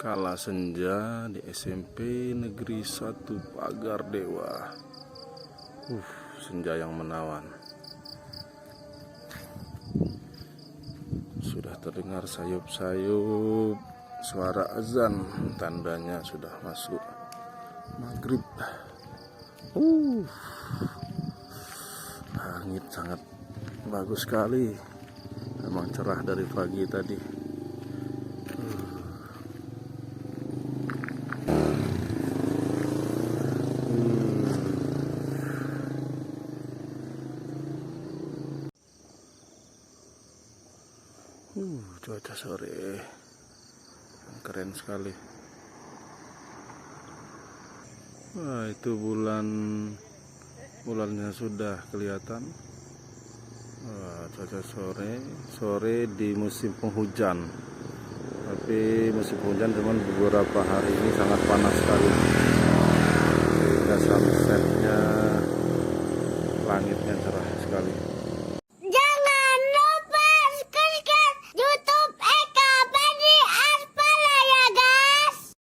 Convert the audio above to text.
Kala senja di SMP Negeri 1 Pagar Dewa. Senja yang menawan. Sudah terdengar sayup-sayup suara azan, tandanya sudah masuk maghrib. Langit sangat bagus sekali. Memang cerah dari pagi tadi. Cuaca sore yang keren sekali. Wah, itu bulannya sudah kelihatan. Wah, cuaca sore di musim penghujan. Tapi musim penghujan cuman beberapa hari ini sangat panas sekali. Sehingga sunsetnya